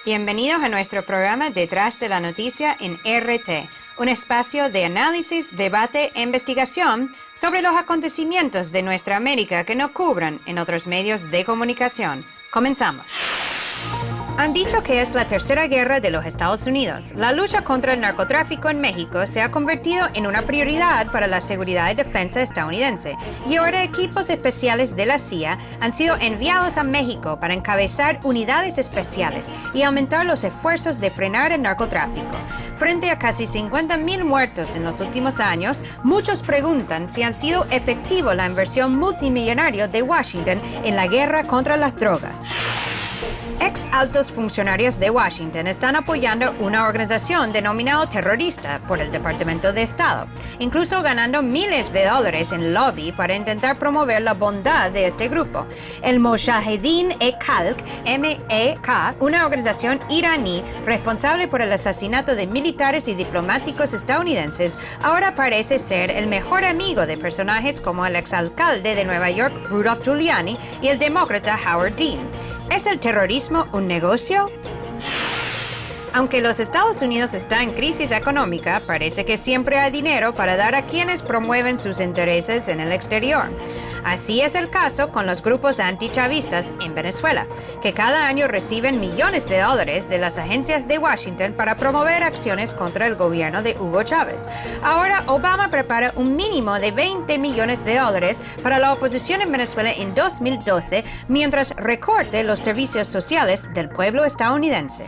Bienvenidos a nuestro programa Detrás de la Noticia en RT, un espacio de análisis, debate e investigación sobre los acontecimientos de nuestra América que no cubran en otros medios de comunicación. Comenzamos. Han dicho que es la tercera guerra de los Estados Unidos. La lucha contra el narcotráfico en México se ha convertido en una prioridad para la seguridad y defensa estadounidense. Y ahora equipos especiales de la CIA han sido enviados a México para encabezar unidades especiales y aumentar los esfuerzos de frenar el narcotráfico. Frente a casi 50,000 muertos en los últimos años, muchos preguntan si ha sido efectivo la inversión multimillonaria de Washington en la guerra contra las drogas. Ex altos funcionarios de Washington están apoyando una organización denominada terrorista por el Departamento de Estado, incluso ganando miles de dólares en lobby para intentar promover la bondad de este grupo. El Mojahedin-e-Khalq, MEK, una organización iraní responsable por el asesinato de militares y diplomáticos estadounidenses, ahora parece ser el mejor amigo de personajes como el exalcalde de Nueva York, Rudolph Giuliani, y el demócrata Howard Dean. ¿Es el terrorismo un negocio? Aunque los Estados Unidos están en crisis económica, parece que siempre hay dinero para dar a quienes promueven sus intereses en el exterior. Así es el caso con los grupos antichavistas en Venezuela, que cada año reciben millones de dólares de las agencias de Washington para promover acciones contra el gobierno de Hugo Chávez. Ahora Obama prepara un mínimo de 20 millones de dólares para la oposición en Venezuela en 2012, mientras recorte los servicios sociales del pueblo estadounidense.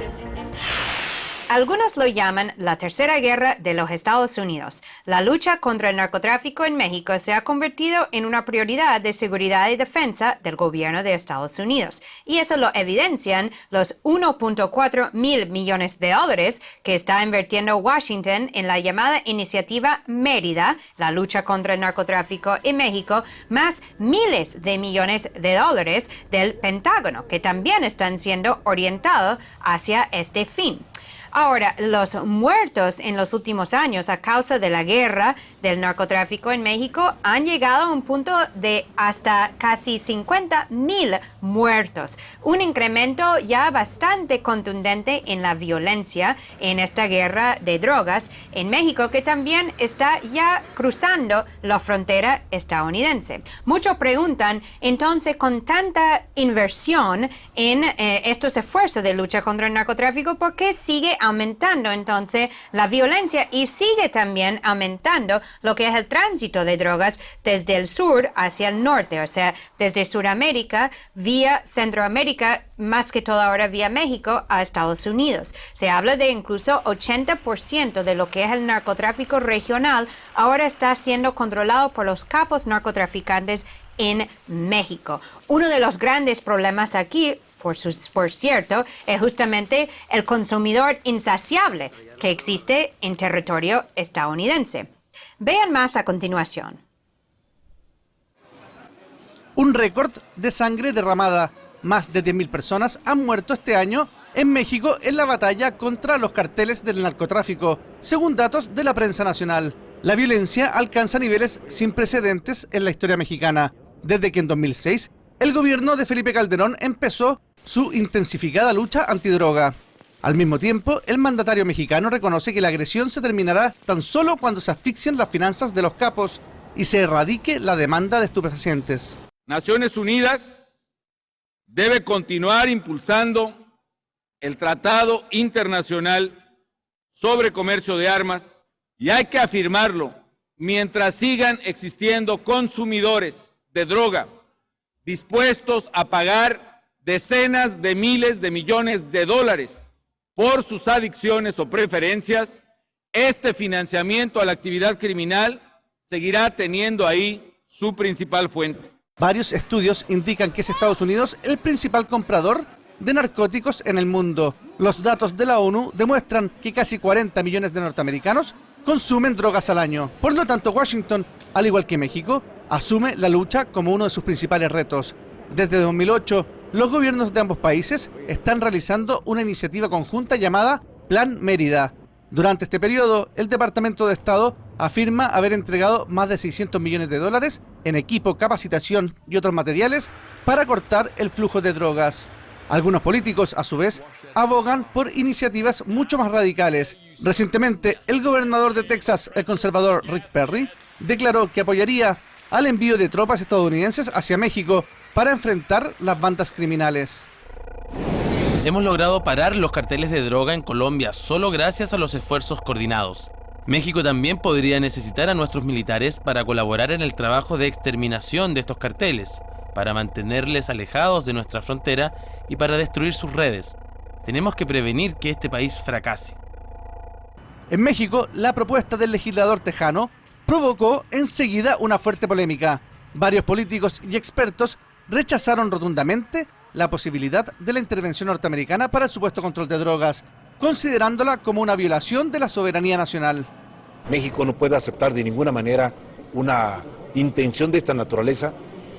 Algunos lo llaman la tercera guerra de los Estados Unidos. La lucha contra el narcotráfico en México se ha convertido en una prioridad de seguridad y defensa del gobierno de Estados Unidos. Y eso lo evidencian los 1.4 mil millones de dólares que está invirtiendo Washington en la llamada Iniciativa Mérida, la lucha contra el narcotráfico en México, más miles de millones de dólares del Pentágono, que también están siendo orientados hacia este fin. Ahora, los muertos en los últimos años a causa de la guerra del narcotráfico en México han llegado a un punto de hasta casi 50,000 muertos. Un incremento ya bastante contundente en la violencia en esta guerra de drogas en México, que también está ya cruzando la frontera estadounidense. Muchos preguntan, entonces, con tanta inversión en estos esfuerzos de lucha contra el narcotráfico, ¿por qué sigue aumentando entonces la violencia y sigue también aumentando lo que es el tránsito de drogas desde el sur hacia el norte, o sea, desde Sudamérica vía Centroamérica, más que todo ahora vía México a Estados Unidos? Se habla de incluso 80% de lo que es el narcotráfico regional ahora está siendo controlado por los capos narcotraficantes en México. Uno de los grandes problemas aquí, por cierto, es justamente el consumidor insaciable que existe en territorio estadounidense. Vean más a continuación. Un récord de sangre derramada. Más de 10,000 personas han muerto este año en México en la batalla contra los carteles del narcotráfico, según datos de la prensa nacional. La violencia alcanza niveles sin precedentes en la historia mexicana, desde que en 2006 el gobierno de Felipe Calderón empezó su intensificada lucha antidroga. Al mismo tiempo, el mandatario mexicano reconoce que la agresión se terminará tan solo cuando se asfixien las finanzas de los capos y se erradique la demanda de estupefacientes. Naciones Unidas debe continuar impulsando el Tratado Internacional sobre Comercio de Armas, y hay que afirmarlo, mientras sigan existiendo consumidores de droga dispuestos a pagar decenas de miles de millones de dólares por sus adicciones o preferencias, este financiamiento a la actividad criminal seguirá teniendo ahí su principal fuente. Varios estudios indican que es Estados Unidos el principal comprador de narcóticos en el mundo. Los datos de la ONU demuestran que casi 40 millones de norteamericanos consumen drogas al año. Por lo tanto, Washington, al igual que México, asume la lucha como uno de sus principales retos. Desde 2008, los gobiernos de ambos países están realizando una iniciativa conjunta llamada Plan Mérida. Durante este periodo, el Departamento de Estado afirma haber entregado más de 600 millones de dólares en equipo, capacitación y otros materiales para cortar el flujo de drogas. Algunos políticos, a su vez, abogan por iniciativas mucho más radicales. Recientemente, el gobernador de Texas, el conservador Rick Perry, declaró que apoyaría al envío de tropas estadounidenses hacia México para enfrentar las bandas criminales. Hemos logrado parar los carteles de droga en Colombia solo gracias a los esfuerzos coordinados. México también podría necesitar a nuestros militares para colaborar en el trabajo de exterminación de estos carteles, para mantenerles alejados de nuestra frontera y para destruir sus redes. Tenemos que prevenir que este país fracase. En México, la propuesta del legislador tejano provocó enseguida una fuerte polémica. Varios políticos y expertos rechazaron rotundamente la posibilidad de la intervención norteamericana para el supuesto control de drogas, considerándola como una violación de la soberanía nacional. México no puede aceptar de ninguna manera una intención de esta naturaleza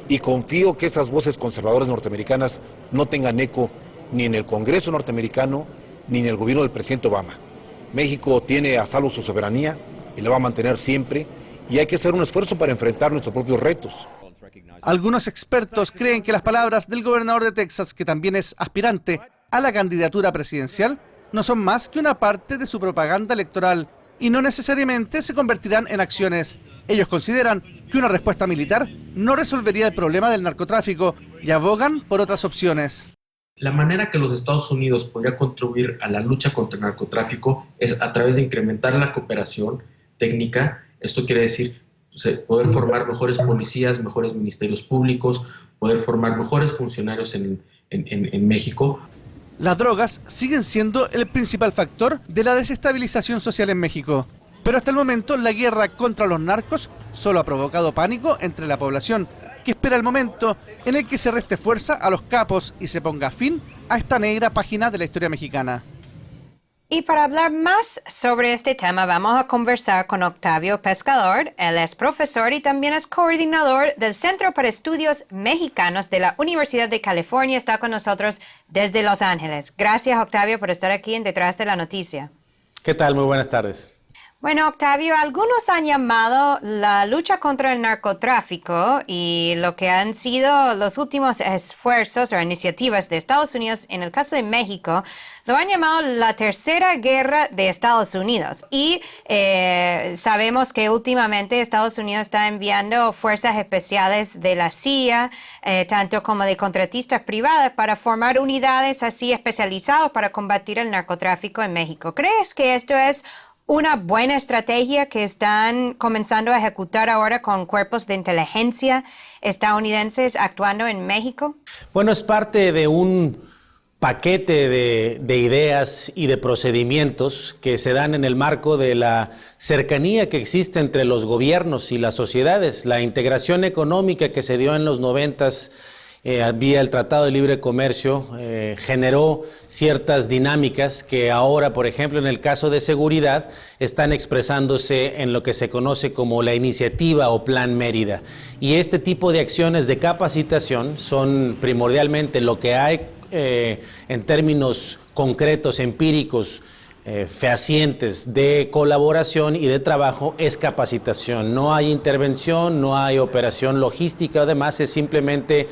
y confío que esas voces conservadoras norteamericanas no tengan eco ni en el Congreso norteamericano ni en el gobierno del presidente Obama. México tiene a salvo su soberanía y la va a mantener siempre y hay que hacer un esfuerzo para enfrentar nuestros propios retos. Algunos expertos creen que las palabras del gobernador de Texas, que también es aspirante a la candidatura presidencial, no son más que una parte de su propaganda electoral y no necesariamente se convertirán en acciones. Ellos consideran que una respuesta militar no resolvería el problema del narcotráfico y abogan por otras opciones. La manera que los Estados Unidos podría contribuir a la lucha contra el narcotráfico es a través de incrementar la cooperación técnica. Esto quiere decir poder formar mejores policías, mejores ministerios públicos, poder formar mejores funcionarios en México. Las drogas siguen siendo el principal factor de la desestabilización social en México. Pero hasta el momento la guerra contra los narcos solo ha provocado pánico entre la población, que espera el momento en el que se reste fuerza a los capos y se ponga fin a esta negra página de la historia mexicana. Y para hablar más sobre este tema vamos a conversar con Octavio Pescador. Él es profesor y también es coordinador del Centro para Estudios Mexicanos de la Universidad de California. Está con nosotros desde Los Ángeles. Gracias, Octavio, por estar aquí en Detrás de la Noticia. ¿Qué tal? Muy buenas tardes. Bueno, Octavio, algunos han llamado la lucha contra el narcotráfico y lo que han sido los últimos esfuerzos o iniciativas de Estados Unidos en el caso de México, lo han llamado la tercera guerra de Estados Unidos. Y sabemos que últimamente Estados Unidos está enviando fuerzas especiales de la CIA, tanto como de contratistas privadas, para formar unidades así especializadas para combatir el narcotráfico en México. ¿Crees que esto es una buena estrategia que están comenzando a ejecutar ahora con cuerpos de inteligencia estadounidenses actuando en México? Bueno, es parte de un paquete de ideas y de procedimientos que se dan en el marco de la cercanía que existe entre los gobiernos y las sociedades. La integración económica que se dio en los 90s vía el Tratado de Libre Comercio generó ciertas dinámicas que ahora, por ejemplo, en el caso de seguridad, están expresándose en lo que se conoce como la iniciativa o Plan Mérida. Y este tipo de acciones de capacitación son primordialmente lo que hay en términos concretos, empíricos, fehacientes de colaboración y de trabajo es capacitación. No hay intervención, no hay operación logística, además es simplemente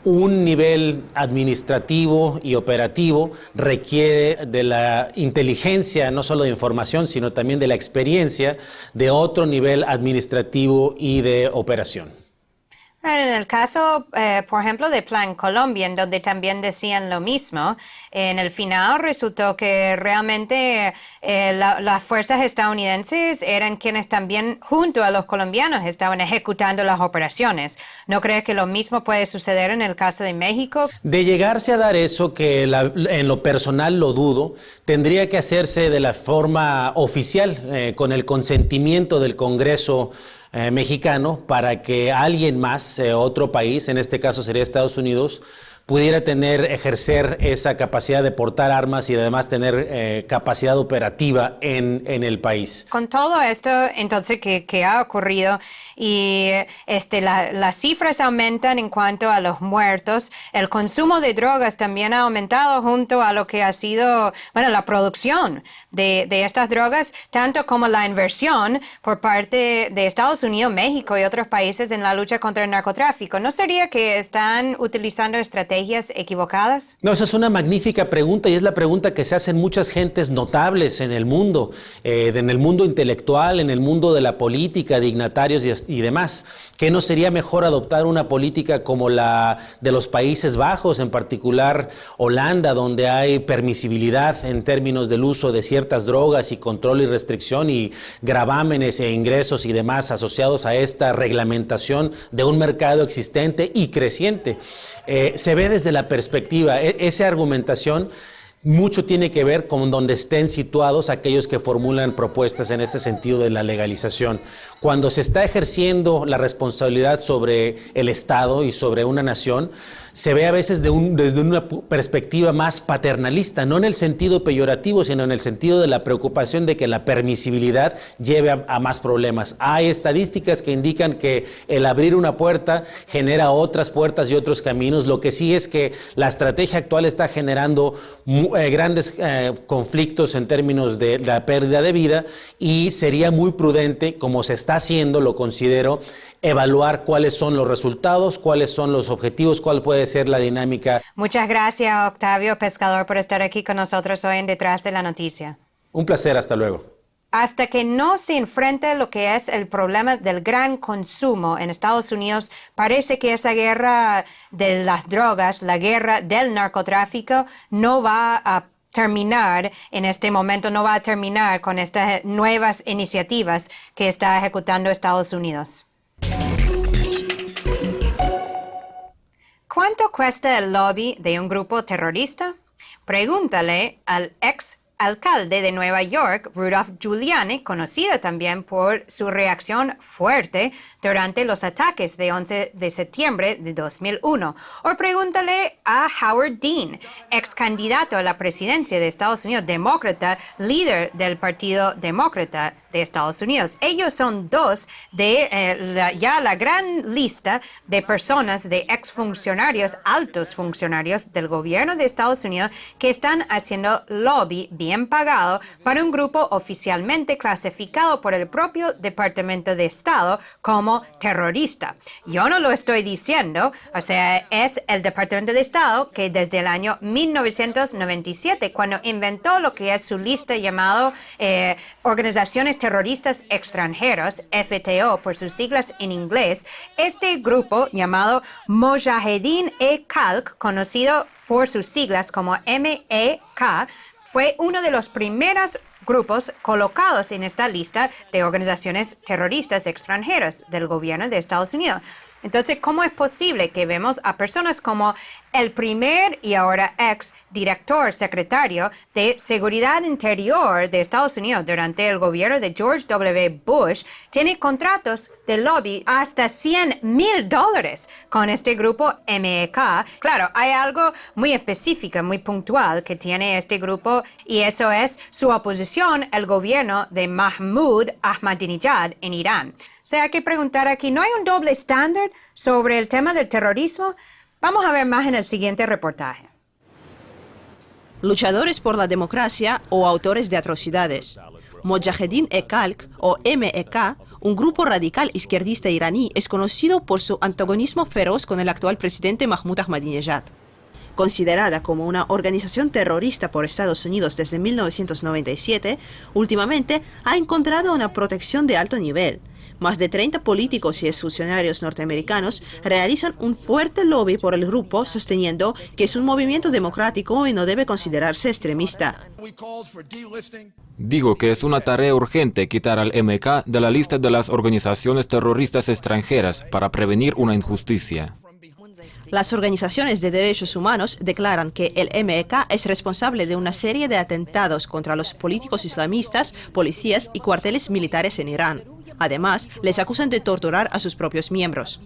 un nivel administrativo y operativo, requiere de la inteligencia, no solo de información, sino también de la experiencia de otro nivel administrativo y de operación. En el caso, por ejemplo, de Plan Colombia, en donde también decían lo mismo, en el final resultó que realmente las fuerzas estadounidenses eran quienes también, junto a los colombianos, estaban ejecutando las operaciones. ¿No crees que lo mismo puede suceder en el caso de México? De llegarse a dar eso, que en lo personal lo dudo, tendría que hacerse de la forma oficial, con el consentimiento del Congreso mexicano, para que alguien más, otro país, en este caso sería Estados Unidos, pudiera ejercer esa capacidad de portar armas y además tener capacidad operativa en el país. Con todo esto, entonces, que ha ocurrido y las cifras aumentan en cuanto a los muertos, el consumo de drogas también ha aumentado junto a lo que ha sido, bueno, la producción de estas drogas, tanto como la inversión por parte de Estados Unidos, México y otros países en la lucha contra el narcotráfico. ¿No sería que están utilizando estrategias estrategias equivocadas? No, esa es una magnífica pregunta y es la pregunta que se hacen muchas gentes notables en el mundo intelectual, en el mundo de la política, dignatarios y demás. ¿Qué no sería mejor adoptar una política como la de los Países Bajos, en particular Holanda, donde hay permisibilidad en términos del uso de ciertas drogas y control y restricción y gravámenes e ingresos y demás asociados a esta reglamentación de un mercado existente y creciente? Se ve desde la perspectiva, esa argumentación mucho tiene que ver con donde estén situados aquellos que formulan propuestas en este sentido de la legalización. Cuando se está ejerciendo la responsabilidad sobre el Estado y sobre una nación, se ve a veces desde una perspectiva más paternalista, no en el sentido peyorativo, sino en el sentido de la preocupación de que la permisibilidad lleve a más problemas. Hay estadísticas que indican que el abrir una puerta genera otras puertas y otros caminos. Lo que sí es que la estrategia actual está generando grandes conflictos en términos de la pérdida de vida y sería muy prudente, como se está haciendo, lo considero, evaluar cuáles son los resultados, cuáles son los objetivos, cuál puede ser la dinámica. Muchas gracias, Octavio Pescador, por estar aquí con nosotros hoy en Detrás de la Noticia. Un placer, hasta luego. Hasta que no se enfrente lo que es el problema del gran consumo en Estados Unidos, parece que esa guerra de las drogas, la guerra del narcotráfico, no va a terminar en este momento, no va a terminar con estas nuevas iniciativas que está ejecutando Estados Unidos. ¿Cuánto cuesta el lobby de un grupo terrorista? Pregúntale al ex alcalde de Nueva York, Rudolph Giuliani, conocido también por su reacción fuerte durante los ataques de 11 de septiembre de 2001. O pregúntale a Howard Dean, ex candidato a la presidencia de Estados Unidos, demócrata, líder del Partido Demócrata de Estados Unidos. Ellos son dos de la gran lista de personas, de exfuncionarios, altos funcionarios del gobierno de Estados Unidos que están haciendo lobby bien pagado para un grupo oficialmente clasificado por el propio Departamento de Estado como terrorista. Yo no lo estoy diciendo, o sea, es el Departamento de Estado que desde el año 1997, cuando inventó lo que es su lista llamado Organizaciones Terroristas Extranjeros, FTO por sus siglas en inglés, este grupo llamado Mojahedin-e-Khalq, conocido por sus siglas como MEK, fue uno de los primeros grupos colocados en esta lista de organizaciones terroristas extranjeras del gobierno de Estados Unidos. Entonces, ¿cómo es posible que vemos a personas como el primer y ahora ex director secretario de Seguridad Interior de Estados Unidos durante el gobierno de George W. Bush tiene contratos de lobby hasta $100,000 con este grupo MEK? Claro, hay algo muy específico, muy puntual que tiene este grupo y eso es su oposición al gobierno de Mahmoud Ahmadinejad en Irán. O sea, hay que preguntar aquí, ¿no hay un doble estándar sobre el tema del terrorismo? Vamos a ver más en el siguiente reportaje. Luchadores por la democracia o autores de atrocidades. Mojahedin-e-Khalq o MEK, un grupo radical izquierdista iraní, es conocido por su antagonismo feroz con el actual presidente Mahmoud Ahmadinejad. Considerada como una organización terrorista por Estados Unidos desde 1997, últimamente ha encontrado una protección de alto nivel. Más de 30 políticos y exfuncionarios norteamericanos realizan un fuerte lobby por el grupo, sosteniendo que es un movimiento democrático y no debe considerarse extremista. Digo que es una tarea urgente quitar al MEK de la lista de las organizaciones terroristas extranjeras para prevenir una injusticia. Las organizaciones de derechos humanos declaran que el MEK es responsable de una serie de atentados contra los políticos islamistas, policías y cuarteles militares en Irán. Además, les acusan de torturar a sus propios miembros.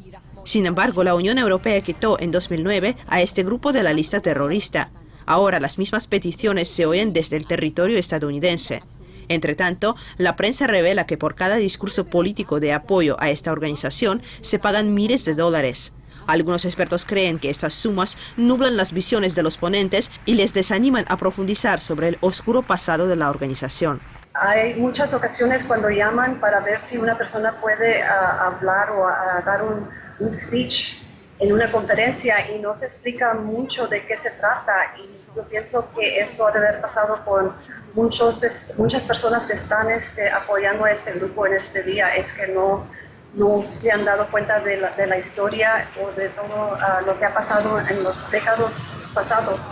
Sin embargo, la Unión Europea quitó en 2009 a este grupo de la lista terrorista. Ahora las mismas peticiones se oyen desde el territorio estadounidense. Entre tanto, la prensa revela que por cada discurso político de apoyo a esta organización se pagan miles de dólares. Algunos expertos creen que estas sumas nublan las visiones de los ponentes y les desaniman a profundizar sobre el oscuro pasado de la organización. Hay muchas ocasiones cuando llaman para ver si una persona puede hablar o dar un speech en una conferencia y no se explica mucho de qué se trata. Y yo pienso que esto ha de haber pasado con muchas personas que están apoyando a este grupo en este día, es que no se han dado cuenta de la historia o de todo lo que ha pasado en los décadas pasados.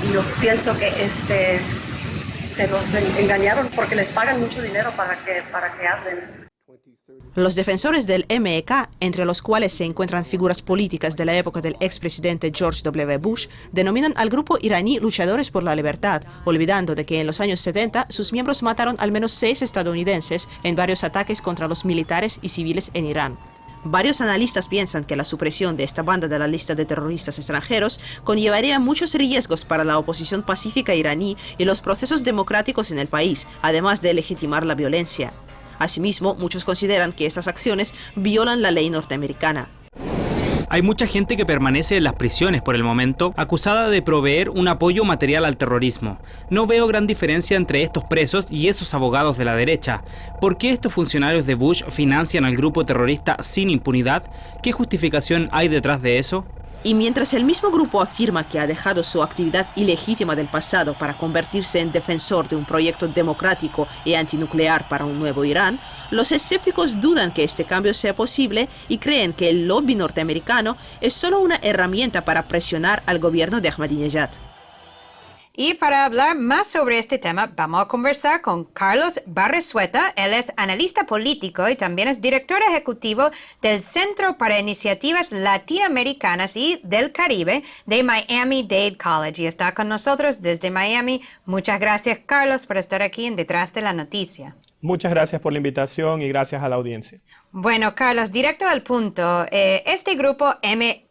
Y yo pienso que se los engañaron porque les pagan mucho dinero para que hablen. Los defensores del MEK, entre los cuales se encuentran figuras políticas de la época del expresidente George W. Bush, denominan al grupo iraní luchadores por la libertad, olvidando de que en los años 70 sus miembros mataron al menos 6 estadounidenses en varios ataques contra los militares y civiles en Irán. Varios analistas piensan que la supresión de esta banda de la lista de terroristas extranjeros conllevaría muchos riesgos para la oposición pacífica iraní y los procesos democráticos en el país, además de legitimar la violencia. Asimismo, muchos consideran que estas acciones violan la ley norteamericana. Hay mucha gente que permanece en las prisiones por el momento, acusada de proveer un apoyo material al terrorismo. No veo gran diferencia entre estos presos y esos abogados de la derecha. ¿Por qué estos funcionarios de Bush financian al grupo terrorista sin impunidad? ¿Qué justificación hay detrás de eso? Y mientras el mismo grupo afirma que ha dejado su actividad ilegítima del pasado para convertirse en defensor de un proyecto democrático y antinuclear para un nuevo Irán, los escépticos dudan que este cambio sea posible y creen que el lobby norteamericano es solo una herramienta para presionar al gobierno de Ahmadinejad. Y para hablar más sobre este tema, vamos a conversar con Carlos Barresueta. Él es analista político y también es director ejecutivo del Centro para Iniciativas Latinoamericanas y del Caribe de Miami-Dade College. Y está con nosotros desde Miami. Muchas gracias, Carlos, por estar aquí en Detrás de la Noticia. Muchas gracias por la invitación y gracias a la audiencia. Bueno, Carlos, directo al punto. Este grupo MEK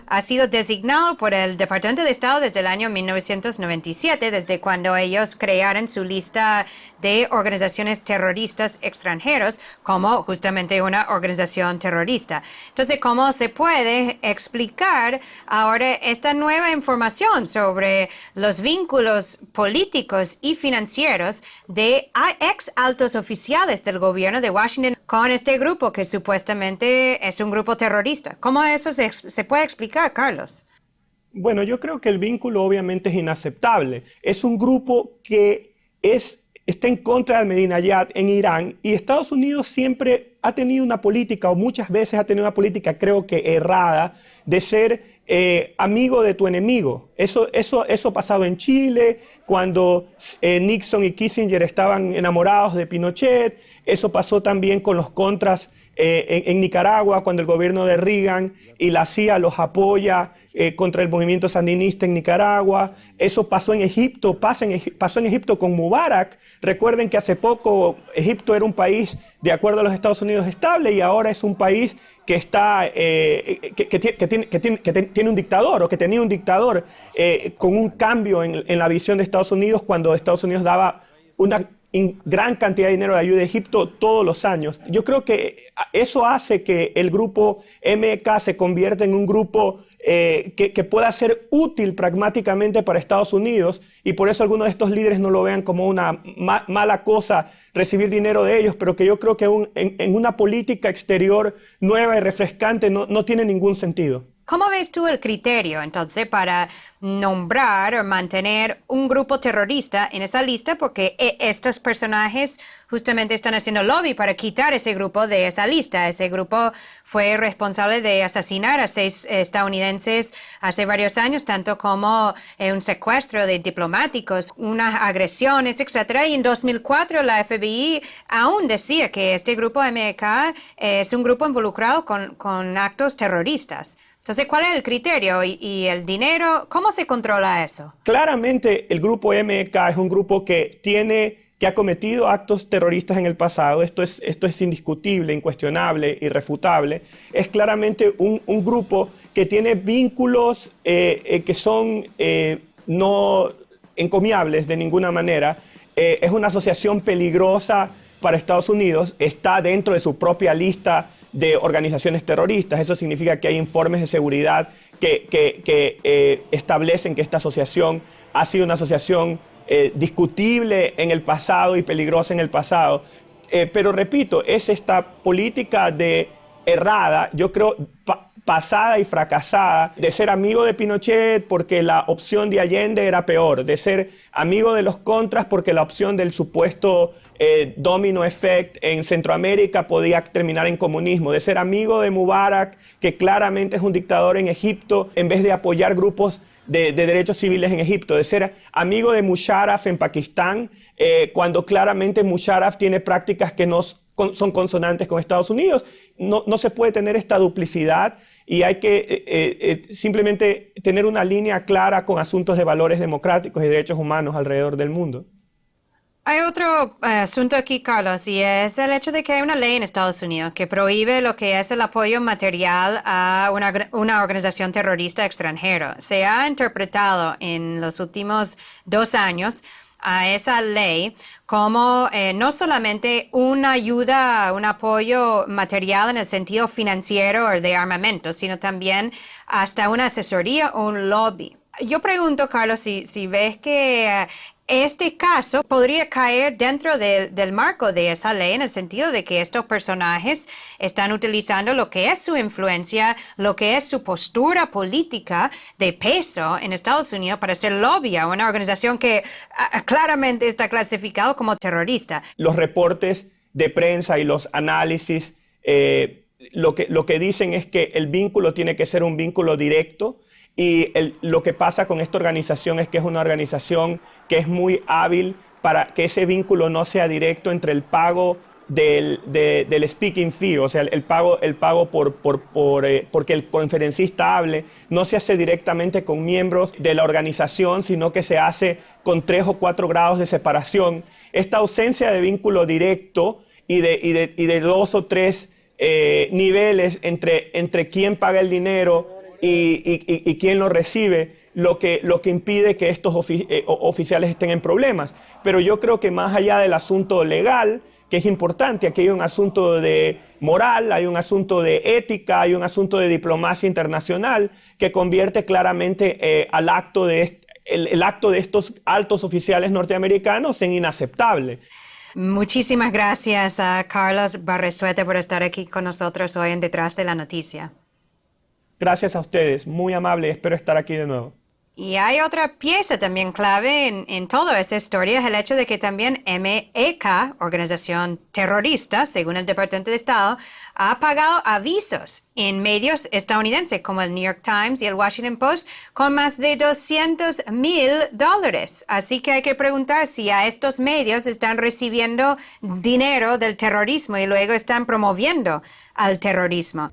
ha sido designado por el Departamento de Estado desde el año 1997, desde cuando ellos crearon su lista de organizaciones terroristas extranjeros como justamente una organización terrorista. Entonces, ¿cómo se puede explicar ahora esta nueva información sobre los vínculos políticos y financieros de ex altos oficiales del gobierno de Washington con este grupo que supuestamente es un grupo terrorista? ¿Cómo eso se puede explicar, Carlos? Bueno, yo creo que el vínculo obviamente es inaceptable. Es un grupo que está en contra de Ahmadinejad en Irán, y Estados Unidos siempre ha tenido una política, o muchas veces ha tenido una política, creo que errada, de ser amigo de tu enemigo. Eso ha pasado en Chile, cuando Nixon y Kissinger estaban enamorados de Pinochet. Eso pasó también con los contras en Nicaragua, cuando el gobierno de Reagan y la CIA los apoya contra el movimiento sandinista en Nicaragua. Eso pasó en Egipto, pasó en Egipto con Mubarak. Recuerden que hace poco Egipto era un país, de acuerdo a los Estados Unidos, estable, y ahora es un país que tiene un dictador, o que tenía un dictador, con un cambio en la visión de Estados Unidos, cuando Estados Unidos daba una gran cantidad de dinero de ayuda a Egipto todos los años. Yo creo que eso hace que el grupo MEK se convierta en un grupo que pueda ser útil pragmáticamente para Estados Unidos, y por eso algunos de estos líderes no lo vean como una mala cosa recibir dinero de ellos, pero que yo creo que en una política exterior nueva y refrescante no tiene ningún sentido. ¿Cómo ves tú el criterio, entonces, para nombrar o mantener un grupo terrorista en esa lista? Porque estos personajes justamente están haciendo lobby para quitar ese grupo de esa lista. Ese grupo fue responsable de asesinar a 6 estadounidenses hace varios años, tanto como un secuestro de diplomáticos, unas agresiones, etc. Y en 2004 la FBI aún decía que este grupo MEK es un grupo involucrado con actos terroristas. Entonces, ¿cuál es el criterio y el dinero? ¿Cómo se controla eso? Claramente, el grupo MEK es un grupo que ha cometido actos terroristas en el pasado. Esto es indiscutible, incuestionable, irrefutable. Es claramente un grupo que tiene vínculos que son no encomiables de ninguna manera. Es una asociación peligrosa para Estados Unidos. Está dentro de su propia lista de organizaciones terroristas. Eso significa que hay informes de seguridad que establecen que esta asociación ha sido una asociación discutible en el pasado y peligrosa en el pasado. Pero repito, es esta política errada, yo creo, pasada y fracasada, de ser amigo de Pinochet porque la opción de Allende era peor, de ser amigo de los contras porque la opción del supuesto domino effect en Centroamérica podía terminar en comunismo, de ser amigo de Mubarak, que claramente es un dictador en Egipto, en vez de apoyar grupos de derechos civiles en Egipto, de ser amigo de Musharraf en Pakistán, cuando claramente Musharraf tiene prácticas que no son consonantes con Estados Unidos. No se puede tener esta duplicidad y hay que simplemente tener una línea clara con asuntos de valores democráticos y derechos humanos alrededor del mundo. Hay otro asunto aquí, Carlos, y es el hecho de que hay una ley en Estados Unidos que prohíbe lo que es el apoyo material a una organización terrorista extranjera. Se ha interpretado en los últimos 2 años a esa ley como no solamente una ayuda, un apoyo material en el sentido financiero o de armamento, sino también hasta una asesoría o un lobby. Yo pregunto, Carlos, si ves que este caso podría caer dentro del marco de esa ley en el sentido de que estos personajes están utilizando lo que es su influencia, lo que es su postura política de peso en Estados Unidos para hacer lobby a una organización que claramente está clasificado como terrorista. Los reportes de prensa y los análisis lo que dicen es que el vínculo tiene que ser un vínculo directo. Y lo que pasa con esta organización es que es una organización que es muy hábil para que ese vínculo no sea directo entre el pago del speaking fee, o sea, el pago porque el conferencista hable, no se hace directamente con miembros de la organización, sino que se hace con 3 o 4 grados de separación. Esta ausencia de vínculo directo y de 2 o 3 niveles entre quién paga el dinero y quién lo recibe, lo que impide que estos oficiales estén en problemas. Pero yo creo que más allá del asunto legal, que es importante, aquí hay un asunto de moral, hay un asunto de ética, hay un asunto de diplomacia internacional que convierte claramente el acto de estos altos oficiales norteamericanos en inaceptable. Muchísimas gracias a Carlos Barresuete por estar aquí con nosotros hoy en Detrás de la Noticia. Gracias a ustedes, muy amable, espero estar aquí de nuevo. Y hay otra pieza también clave en toda esa historia, es el hecho de que también MEK, organización terrorista, según el Departamento de Estado, ha pagado avisos en medios estadounidenses como el New York Times y el Washington Post con más de $200,000. Así que hay que preguntar si a estos medios están recibiendo dinero del terrorismo y luego están promoviendo al terrorismo.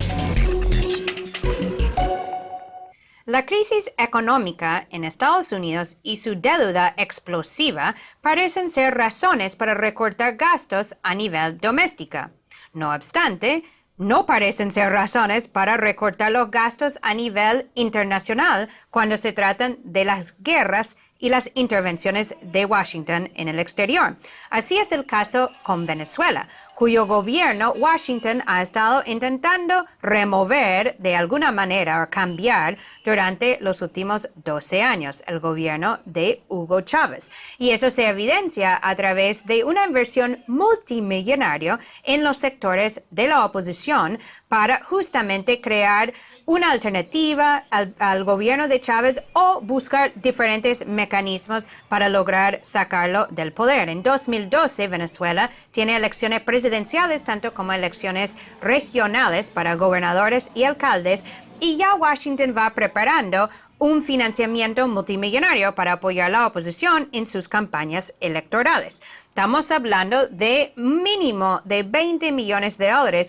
La crisis económica en Estados Unidos y su deuda explosiva parecen ser razones para recortar gastos a nivel doméstico. No obstante, no parecen ser razones para recortar los gastos a nivel internacional cuando se tratan de las guerras y las intervenciones de Washington en el exterior. Así es el caso con Venezuela, cuyo gobierno Washington ha estado intentando remover de alguna manera o cambiar durante los últimos 12 años, el gobierno de Hugo Chávez. Y eso se evidencia a través de una inversión multimillonaria en los sectores de la oposición para justamente crear una alternativa al gobierno de Chávez o buscar diferentes mecanismos para lograr sacarlo del poder. En 2012, Venezuela tiene elecciones presidenciales, tanto como elecciones regionales para gobernadores y alcaldes, y ya Washington va preparando un financiamiento multimillonario para apoyar a la oposición en sus campañas electorales. Estamos hablando de mínimo de $20 millones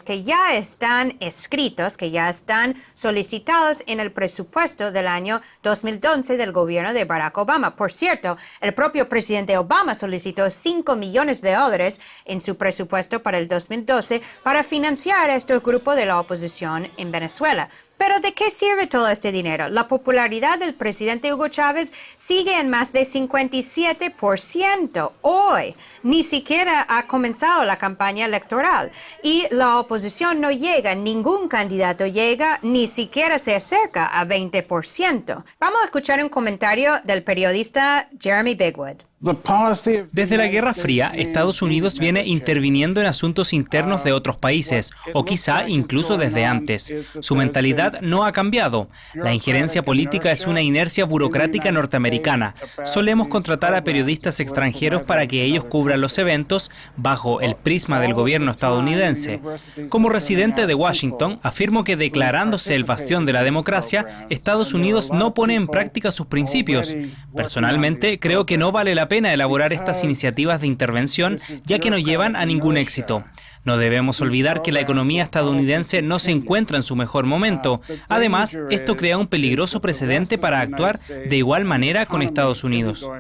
que ya están escritos, que ya están solicitados en el presupuesto del año 2012 del gobierno de Barack Obama. Por cierto, el propio presidente Obama solicitó $5 millones en su presupuesto para el 2012 para financiar a estos grupos de la oposición en Venezuela. Pero ¿de qué sirve todo este dinero? La popularidad del presidente Hugo Chávez sigue en más de 57% hoy. Ni siquiera ha comenzado la campaña electoral y la oposición no llega, ningún candidato llega, ni siquiera se acerca a 20%. Vamos a escuchar un comentario del periodista Jeremy Bigwood. Desde la Guerra Fría, Estados Unidos viene interviniendo en asuntos internos de otros países, o quizá incluso desde antes. Su mentalidad no ha cambiado. La injerencia política es una inercia burocrática norteamericana. Solemos contratar a periodistas extranjeros para que ellos cubran los eventos bajo el prisma del gobierno estadounidense. Como residente de Washington, afirmo que declarándose el bastión de la democracia, Estados Unidos no pone en práctica sus principios. Personalmente, creo que no vale la pena elaborar estas iniciativas de intervención, ya que no llevan a ningún éxito. No debemos olvidar que la economía estadounidense no se encuentra en su mejor momento. Además, esto crea un peligroso precedente para actuar de igual manera con Estados Unidos.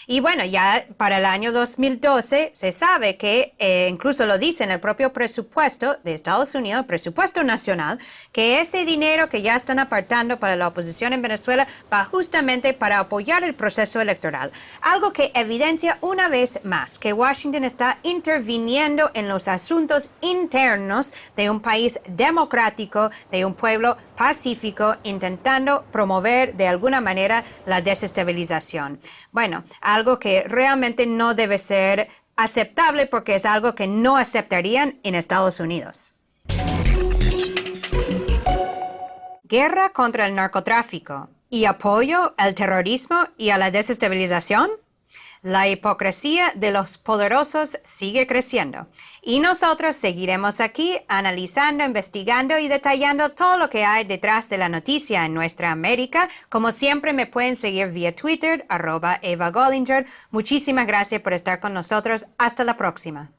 Y bueno, ya para el año 2012 se sabe que, incluso lo dice en el propio presupuesto de Estados Unidos, presupuesto nacional, que ese dinero que ya están apartando para la oposición en Venezuela va justamente para apoyar el proceso electoral. Algo que evidencia una vez más que Washington está interviniendo en los asuntos internos de un país democrático, de un pueblo pacífico, intentando promover de alguna manera la desestabilización. Bueno, algo que realmente no debe ser aceptable porque es algo que no aceptarían en Estados Unidos. Guerra contra el narcotráfico y apoyo al terrorismo y a la desestabilización. La hipocresía de los poderosos sigue creciendo y nosotros seguiremos aquí analizando, investigando y detallando todo lo que hay detrás de la noticia en nuestra América. Como siempre me pueden seguir vía Twitter, @Eva Gollinger. Muchísimas gracias por estar con nosotros. Hasta la próxima.